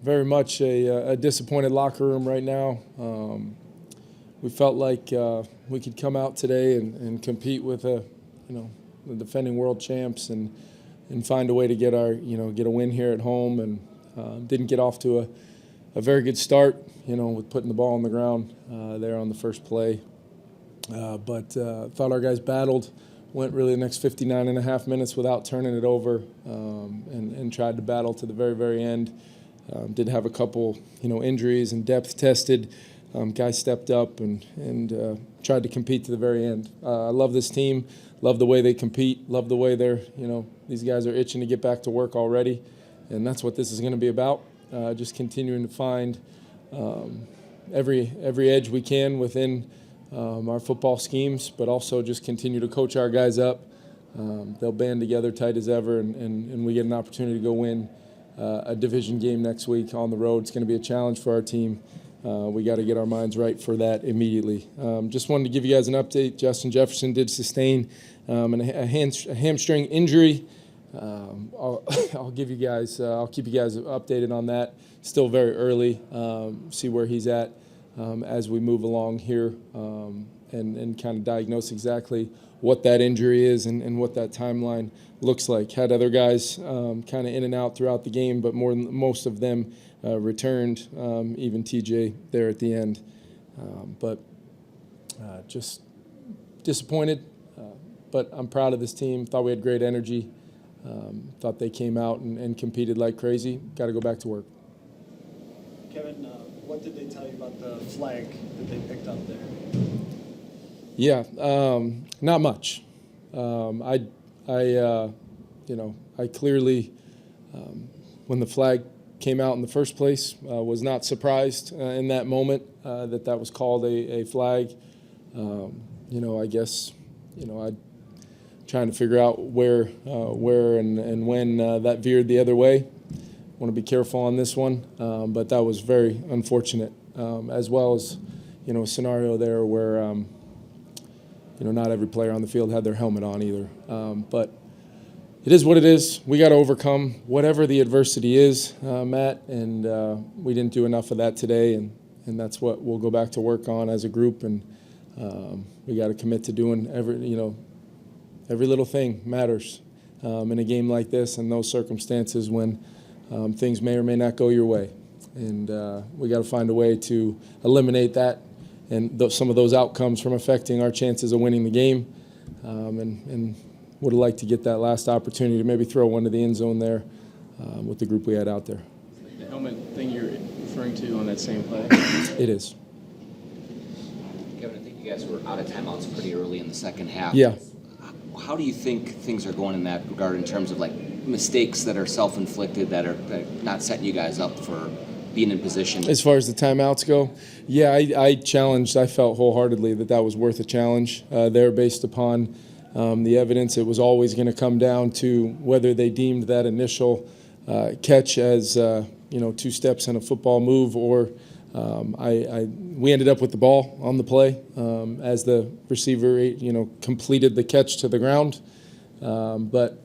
very much a disappointed locker room right now. We felt like we could come out today and compete with the defending world champs and find a way to get a win here at home, and didn't get off to a very good start, with putting the ball on the ground there on the first play. But thought our guys battled, went really the next 59 and a half minutes without turning it over, and tried to battle to the very, very end. Did have a couple, injuries and depth tested. Guys stepped up and tried to compete to the very end. I love this team, love the way they compete, love the way they're, these guys are itching to get back to work already, and that's what this is going to be about. Just continuing to find every edge we can within our football schemes, but also just continue to coach our guys up. They'll band together tight as ever, and we get an opportunity to go win a division game next week on the road. It's going to be a challenge for our team. We got to get our minds right for that immediately. Just wanted to give you guys an update. Justin Jefferson did sustain a hamstring injury. I'll keep you guys updated on that. Still very early. See where he's at as we move along here, and kind of diagnose exactly what that injury is and what that timeline looks like. Had other guys kind of in and out throughout the game, but most of them returned, even TJ there at the end. But just disappointed, but I'm proud of this team. Thought we had great energy. Thought they came out and competed like crazy. Got to go back to work. Kevin, what did they tell you about the flag that they picked up there? Yeah, not much. I clearly, when the flag came out in the first place, was not surprised in that moment that was called a flag. I guess, I'm trying to figure out where and when that veered the other way. Want to be careful on this one, but that was very unfortunate, as well as, a scenario there where, not every player on the field had their helmet on either. But it is what it is. We got to overcome whatever the adversity is, Matt, and we didn't do enough of that today, and that's what we'll go back to work on as a group, and we got to commit to doing every little thing matters in a game like this and those circumstances when things may or may not go your way. And we got to find a way to eliminate that and some of those outcomes from affecting our chances of winning the game. And would have liked to get that last opportunity to maybe throw one to the end zone there with the group we had out there. The helmet thing you're referring to on that same play? It is. Kevin, I think you guys were out of timeouts pretty early in the second half. Yeah. How do you think things are going in that regard in terms of mistakes that are self-inflicted that are not setting you guys up for being in position? As far as the timeouts go, yeah, I felt wholeheartedly that was worth a challenge there based upon the evidence. It was always going to come down to whether they deemed that initial catch as 2 steps in a football move, or we ended up with the ball on the play as the receiver completed the catch to the ground. But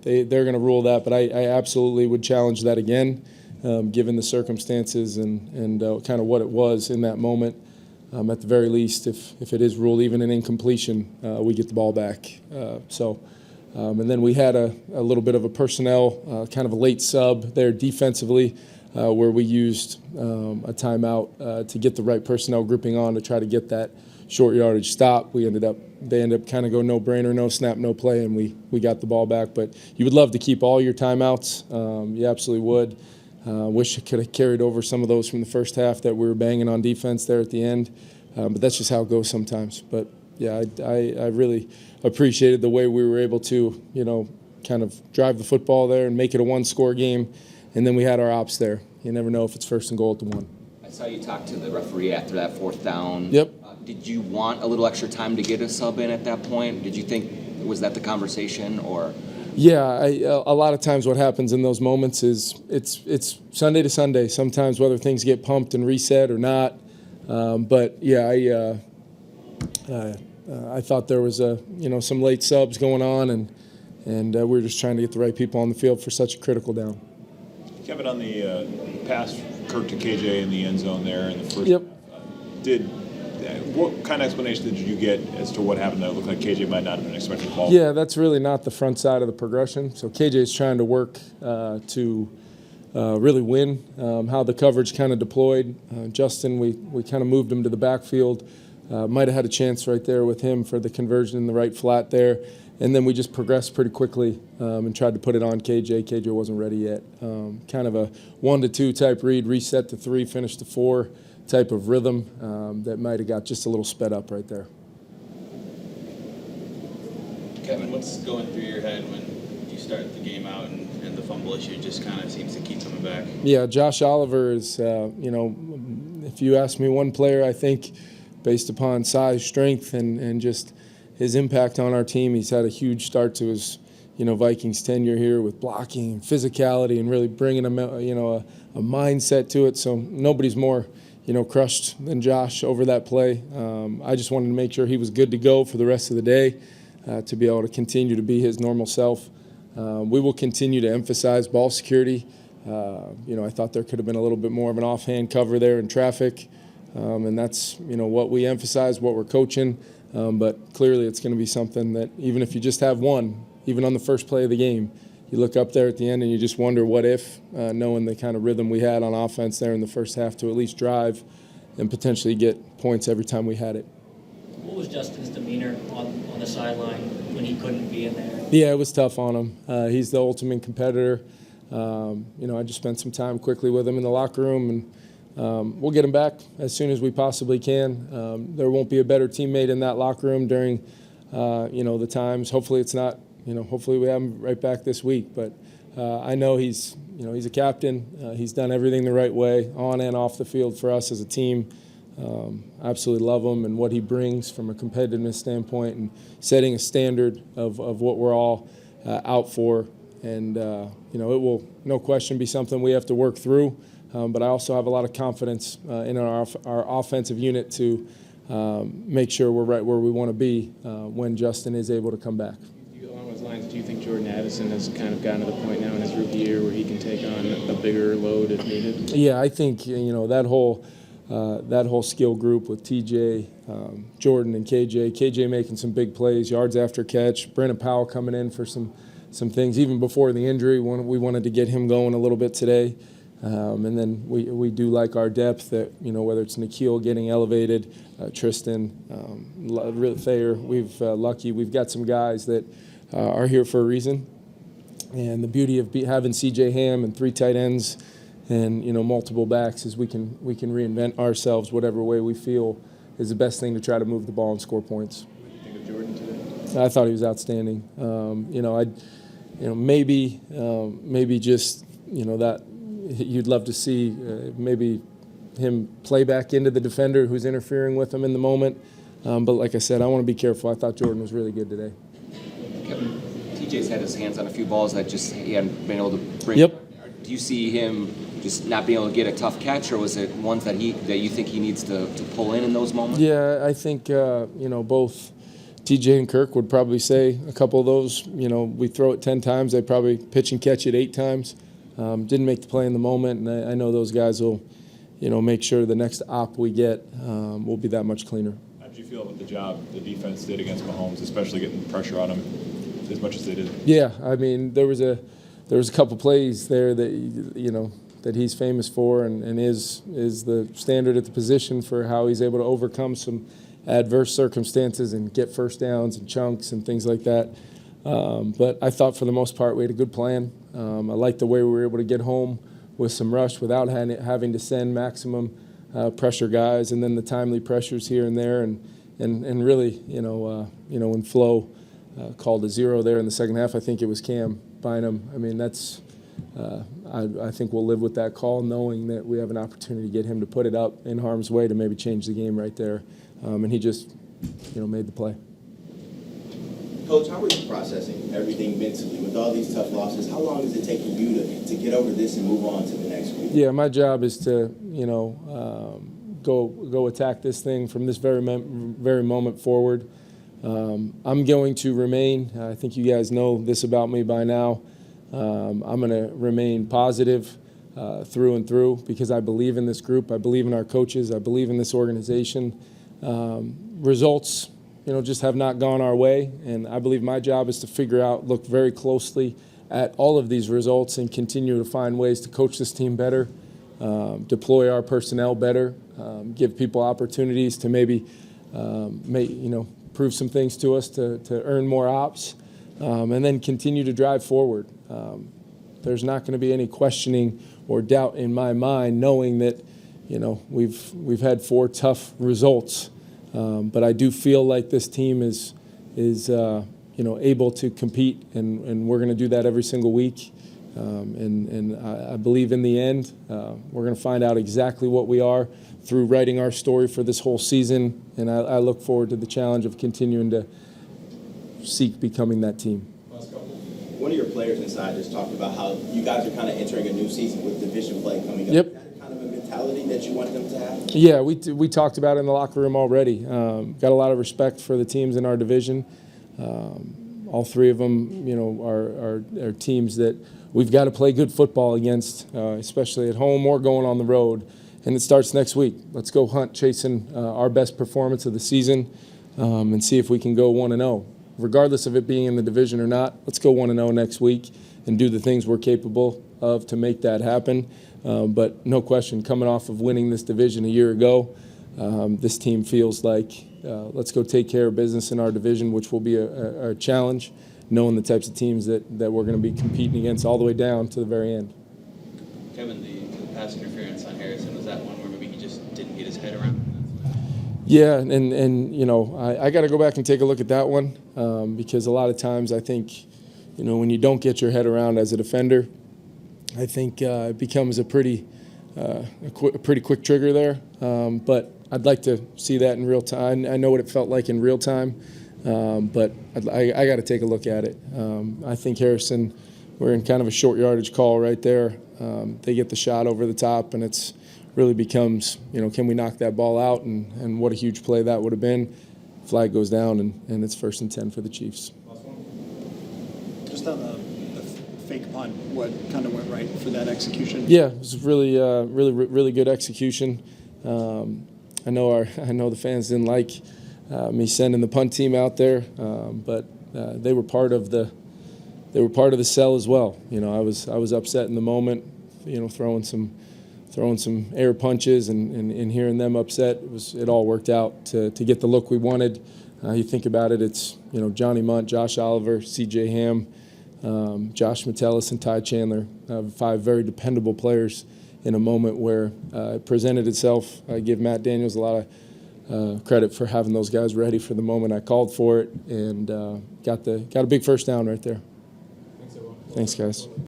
they're going to rule that. But I absolutely would challenge that again, given the circumstances and kind of what it was in that moment. At the very least, if it is ruled even an incompletion, we get the ball back. And then we had a little bit of a personnel, kind of a late sub there defensively, where we used a timeout to get the right personnel grouping on to try to get that short yardage stop. They ended up kind of go no brainer, no snap, no play, and we got the ball back. But you would love to keep all your timeouts. You absolutely would. Wish I could have carried over some of those from the first half that we were banging on defense there at the end. But that's just how it goes sometimes. But yeah, I really appreciated the way we were able to, kind of drive the football there and make it a 1-score game. And then we had our ops there. You never know if it's 1st and goal at the 1. I saw you talk to the referee after that 4th down. Yep. Did you want a little extra time to get a sub in at that point? Did you think, was that the conversation, or? Yeah, a lot of times what happens in those moments is it's Sunday to Sunday. Sometimes whether things get pumped and reset or not. But yeah, I thought there was some late subs going on, and we were just trying to get the right people on the field for such a critical down. Kevin, on the pass Kirk to KJ in the end zone there in the first Yep. what kind of explanation did you get as to what happened? That it looked like KJ might not have been expecting the ball. Yeah, that's really not the front side of the progression. So KJ's trying to work to really win. How the coverage kind of deployed. Justin, we kind of moved him to the backfield. Might have had a chance right there with him for the conversion in the right flat there. And then we just progressed pretty quickly and tried to put it on KJ. KJ wasn't ready yet. Kind of a 1-2 type read, reset to 3, finish to 4 type of rhythm that might have got just a little sped up right there. Kevin, what's going through your head when you start the game out and the fumble issue just kind of seems to keep coming back? Yeah, Josh Oliver is, if you ask me one player, I think based upon size, strength, and just his impact on our team, he's had a huge start to his, Vikings tenure here with blocking and physicality and really bringing a mindset to it. So nobody's more, crushed than Josh over that play. I just wanted to make sure he was good to go for the rest of the day to be able to continue to be his normal self. We will continue to emphasize ball security. I thought there could have been a little bit more of an offhand cover there in traffic. And that's, what we emphasize, what we're coaching. But clearly it's going to be something that even if you just have one, even on the first play of the game, you look up there at the end and you just wonder what if, knowing the kind of rhythm we had on offense there in the first half to at least drive and potentially get points every time we had it. What was Justin's demeanor on the sideline when he couldn't be in there? Yeah, it was tough on him. He's the ultimate competitor. I just spent some time quickly with him in the locker room, and we'll get him back as soon as we possibly can. There won't be a better teammate in that locker room during, the times. Hopefully it's not, hopefully we have him right back this week. But I know he's a captain. He's done everything the right way on and off the field for us as a team. Absolutely love him and what he brings from a competitiveness standpoint and setting a standard of what we're all out for. And, it will, no question, be something we have to work through. But I also have a lot of confidence in our offensive unit to make sure we're right where we want to be when Justin is able to come back. Along those lines, do you think Jordan Addison has kind of gotten to the point now in his rookie year where he can take on a bigger load if needed? Yeah, I think, that whole skill group with TJ, Jordan, and KJ making some big plays, yards after catch, Brandon Powell coming in for some things. Even before the injury, we wanted to get him going a little bit today. And then we do like our depth that, whether it's Nikhil getting elevated, Tristan, Thayer, we've got some guys that are here for a reason. And the beauty of having CJ Ham and 3 tight ends and, multiple backs is we can reinvent ourselves whatever way we feel is the best thing to try to move the ball and score points. What do you think of Jordan today? I thought he was outstanding. Maybe just, that you'd love to see maybe him play back into the defender who's interfering with him in the moment. But like I said, I want to be careful. I thought Jordan was really good today. Kevin, TJ's had his hands on a few balls that just he hadn't been able to bring. Yep. Do you see him just not being able to get a tough catch, or was it ones that you think he needs to pull in those moments? Yeah, I think both TJ and Kirk would probably say a couple of those. We throw it 10 times, they probably pitch and catch it 8 times. Didn't make the play in the moment, and I know those guys will, make sure the next op we get will be that much cleaner. How did you feel about the job the defense did against Mahomes, especially getting the pressure on him as much as they did? Yeah, I mean, there was a couple plays there that that he's famous for and is the standard at the position for how he's able to overcome some adverse circumstances and get first downs and chunks and things like that. But I thought for the most part we had a good plan. I liked the way we were able to get home with some rush without having to send maximum pressure guys, and then the timely pressures here and there, and really, when Flo called a 0 there in the second half, I think it was Cam Bynum. I mean, that's I think we'll live with that call, knowing that we have an opportunity to get him to put it up in harm's way to maybe change the game right there, and he just, made the play. Coach, how are you processing everything mentally with all these tough losses? How long is it taking you to get over this and move on to the next week? Yeah, my job is to, go attack this thing from this very moment forward. I'm going to remain, I think you guys know this about me by now, I'm going to remain positive. through and through because I believe in this group. I believe in our coaches. I believe in this organization. Results, just have not gone our way, and I believe my job is to look very closely at all of these results and continue to find ways to coach this team better, deploy our personnel better, give people opportunities to maybe prove some things to us to earn more ops, and then continue to drive forward. There's not going to be any questioning or doubt in my mind, knowing that we've had 4 tough results, but I do feel like this team is able to compete, and we're going to do that every single week. And I believe in the end, we're going to find out exactly what we are through writing our story for this whole season. And I look forward to the challenge of continuing to seek becoming that team. One of your players inside just talked about how you guys are kind of entering a new season with division play coming up. Yep. Is that kind of a mentality that you want them to have? Yeah, we talked about it in the locker room already. Got a lot of respect for the teams in our division. All 3 of them, are teams that we've got to play good football against, especially at home or going on the road. And it starts next week. Let's go hunt chasing our best performance of the season and see if we can go 1-0. Regardless of it being in the division or not, let's go 1-0 next week and do the things we're capable of to make that happen. But no question, coming off of winning this division a year ago, this team feels like let's go take care of business in our division, which will be a challenge, knowing the types of teams that we're going to be competing against all the way down to the very end. Kevin, the pass interference on Harrison, was that one where maybe he just didn't get his head around? Yeah, and I got to go back and take a look at that one because a lot of times I think, when you don't get your head around as a defender, I think it becomes a pretty quick trigger there. But I'd like to see that in real time. I know what it felt like in real time, but I got to take a look at it. I think Harrison, we're in kind of a short yardage call right there. They get the shot over the top, and it's really becomes, can we knock that ball out? And what a huge play that would have been. Flag goes down, and it's 1st and 10 for the Chiefs. Just on the fake punt, what kind of went right for that execution? Yeah, it was really good execution. I know the fans didn't like me sending the punt team out there, but they were part of the sell as well. I was upset in the moment, throwing some air punches and hearing them upset. It all worked out to get the look we wanted. You think about it, it's Johnny Munt, Josh Oliver, C.J. Ham, Josh Metellus, and Ty Chandler, 5 very dependable players in a moment where it presented itself. I give Matt Daniels a lot of credit for having those guys ready for the moment I called for it, and got a big first down right there. Thanks, guys.